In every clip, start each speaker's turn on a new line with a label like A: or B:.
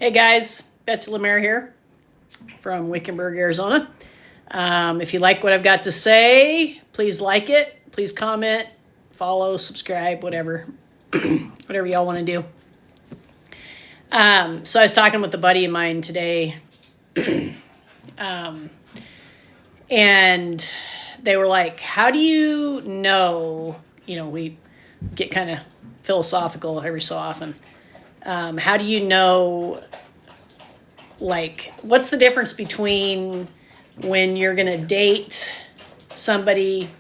A: Hey guys, Betsy Lemaire here from Wickenburg, Arizona. If you like what I've got to say, please like it. Please comment, follow, subscribe, whatever, whatever y'all want to do. So I was talking with a buddy of mine today, and they were like, "How do you know?" We get kind of philosophical every so often. How do you know, like, what's the difference between when you're going to date somebody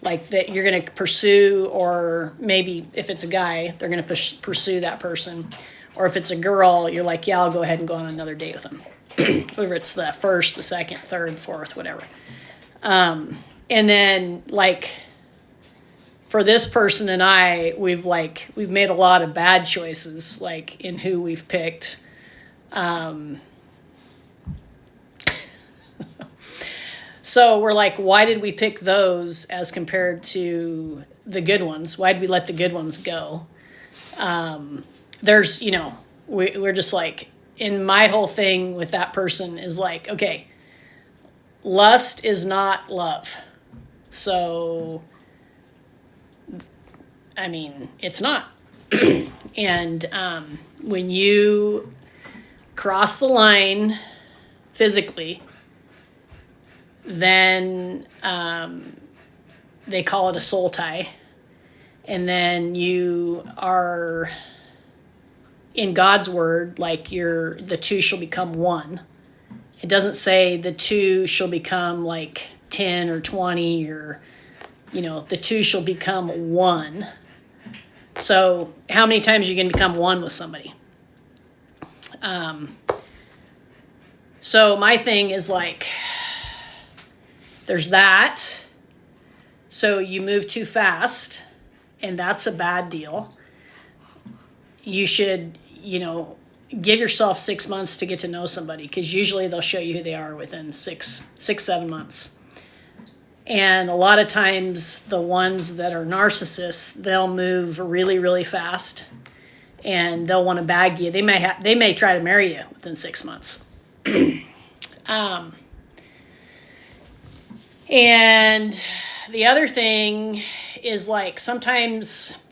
A: like that you're going to pursue, or maybe if it's a guy, they're going to pursue that person, or if it's a girl, you're like, yeah, I'll go ahead and go on another date with them, whether it's the first, the second, third, fourth, whatever. And then, like, for this person and I, we've made a lot of bad choices, like, in who we've picked. So we're like, why did we pick those as compared to the good ones? Why did we let the good ones go? We're just like, in my whole thing with that person is like, okay, lust is not love. So, I mean, it's not. And when you cross the line physically, then they call it a soul tie. And then you are, in God's word, like, the two shall become one. It doesn't say the two shall become like 10 or 20 or, the two shall become one. So how many times are you going to become one with somebody? So my thing is like, there's that. So you move too fast, and that's a bad deal. You should, give yourself 6 months to get to know somebody, because usually they'll show you who they are within 7 months. And a lot of times the ones that are narcissists, they'll move really, really fast, and they'll want to bag you. They may try to marry you within 6 months. And the other thing is, like, sometimes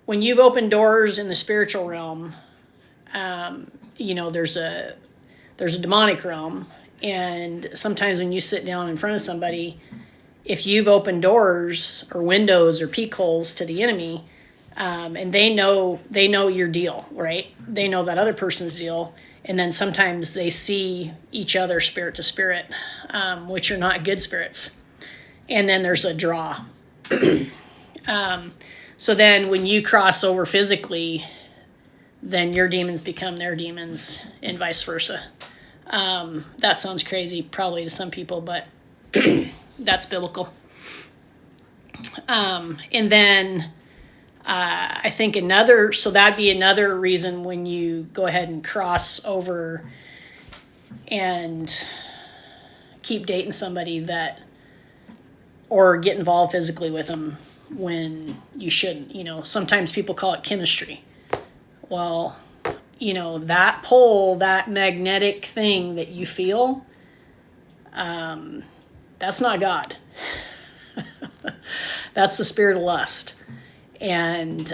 A: when you've opened doors in the spiritual realm, there's a demonic realm. And sometimes when you sit down in front of somebody, if you've opened doors or windows or peek holes to the enemy, and they know your deal, right? They know that other person's deal. And then sometimes they see each other spirit to spirit, which are not good spirits. And then there's a draw. So then when you cross over physically, then your demons become their demons, and vice versa. That sounds crazy probably to some people, but that's biblical. And then I think so that'd be another reason when you go ahead and cross over and keep dating somebody or get involved physically with them when you shouldn't. Sometimes people call it chemistry. Well, that pull, that magnetic thing that you feel, that's not God. That's the spirit of lust. And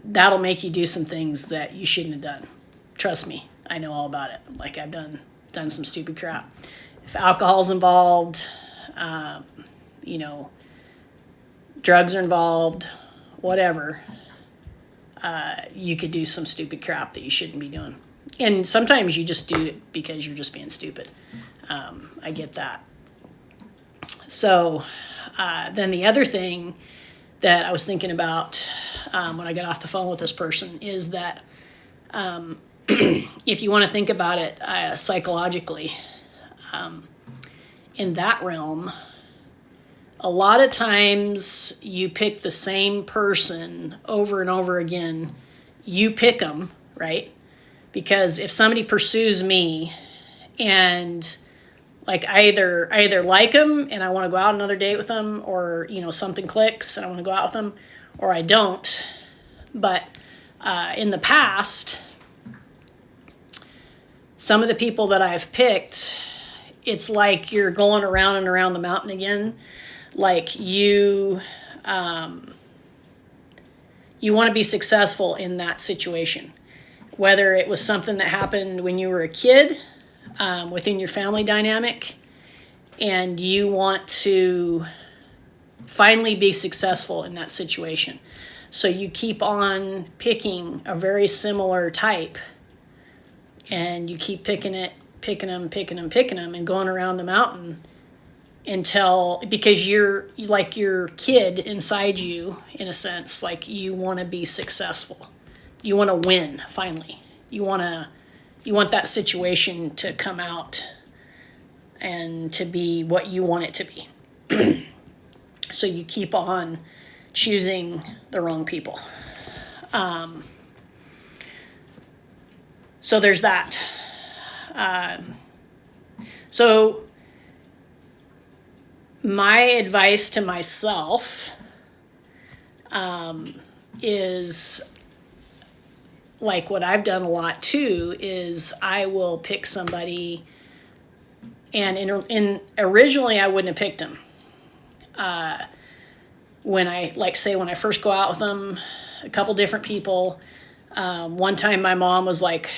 A: that'll make you do some things that you shouldn't have done. Trust me, I know all about it. Like, I've done some stupid crap. If alcohol's involved, drugs are involved, whatever, you could do some stupid crap that you shouldn't be doing. And sometimes you just do it because you're just being stupid. I get that. So then the other thing that I was thinking about when I got off the phone with this person is that if you want to think about it psychologically, in that realm, a lot of times you pick the same person over and over again. You pick them, right? Because if somebody pursues me and, like, I either like them and I want to go out another date with them, or, something clicks and I want to go out with them, or I don't. But in the past, some of the people that I've picked, it's like you're going around and around the mountain again. Like you want to be successful in that situation. Whether it was something that happened when you were a kid, within your family dynamic, and you want to finally be successful in that situation. So you keep on picking a very similar type, and you keep picking them, and going around the mountain until, because you're like your kid inside you, in a sense, like you want to be successful. You want to win finally. You want that situation to come out and to be what you want it to be. So you keep on choosing the wrong people. So there's that. So my advice to myself is, like what I've done a lot too, is I will pick somebody, and originally I wouldn't have picked them. When I first go out with them, a couple different people. One time my mom was like,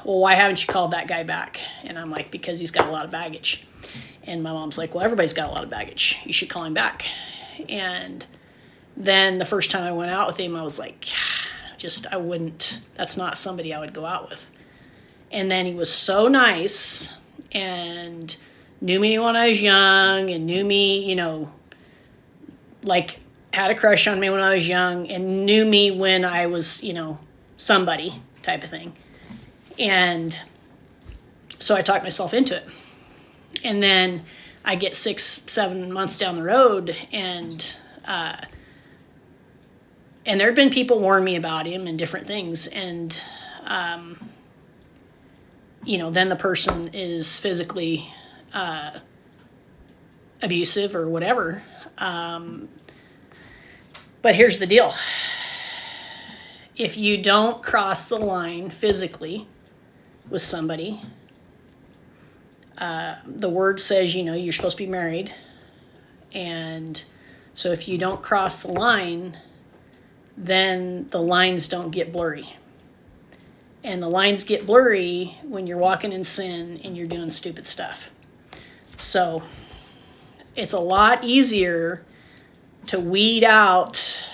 A: well, why haven't you called that guy back? And I'm like, because he's got a lot of baggage. And my mom's like, well, everybody's got a lot of baggage. You should call him back. And then the first time I went out with him, I was like, that's not somebody I would go out with. And then he was so nice and knew me when I was young, and knew me, like had a crush on me when I was young, and knew me when I was, somebody type of thing. And so I talked myself into it. And then I get 6-7 months down the road, and there had been people warn me about him and different things. And, then the person is physically abusive or whatever. But here's the deal. If you don't cross the line physically with somebody, the word says, you're supposed to be married. And so if you don't cross the line, then the lines don't get blurry. And the lines get blurry when you're walking in sin and you're doing stupid stuff. So it's a lot easier to weed out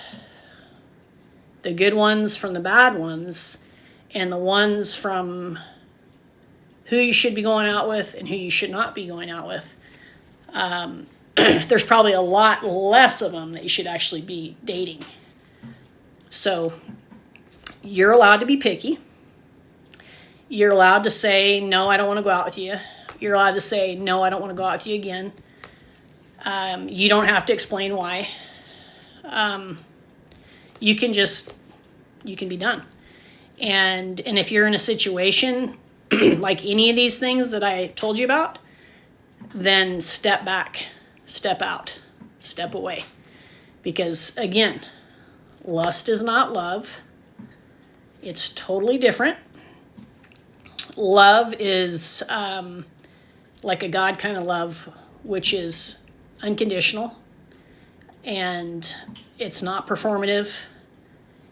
A: the good ones from the bad ones, and the ones from who you should be going out with and who you should not be going out with. There's probably a lot less of them that you should actually be dating. So you're allowed to be picky. You're allowed to say, no, I don't want to go out with you. You're allowed to say, no, I don't want to go out with you again. You don't have to explain why. You can be done. And if you're in a situation like any of these things that I told you about, then step back, step out, step away. Because again, lust is not love. It's totally different. Love is like a God kind of love, which is unconditional, and it's not performative.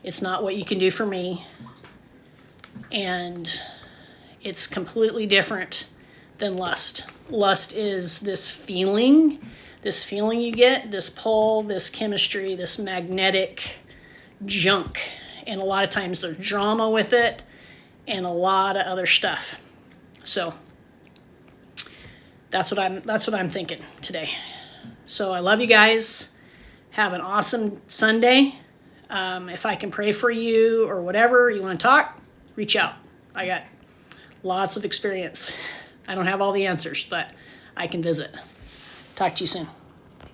A: It's not what you can do for me, and it's completely different than lust. Lust is this feeling you get, this pull, this chemistry, this magnetic junk, and a lot of times there's drama with it and a lot of other stuff. So that's what I'm thinking today. So I love you guys. Have an awesome Sunday. If I can pray for you or whatever, you want to talk, reach out. I got lots of experience. I don't have all the answers, but I can visit. Talk to you soon.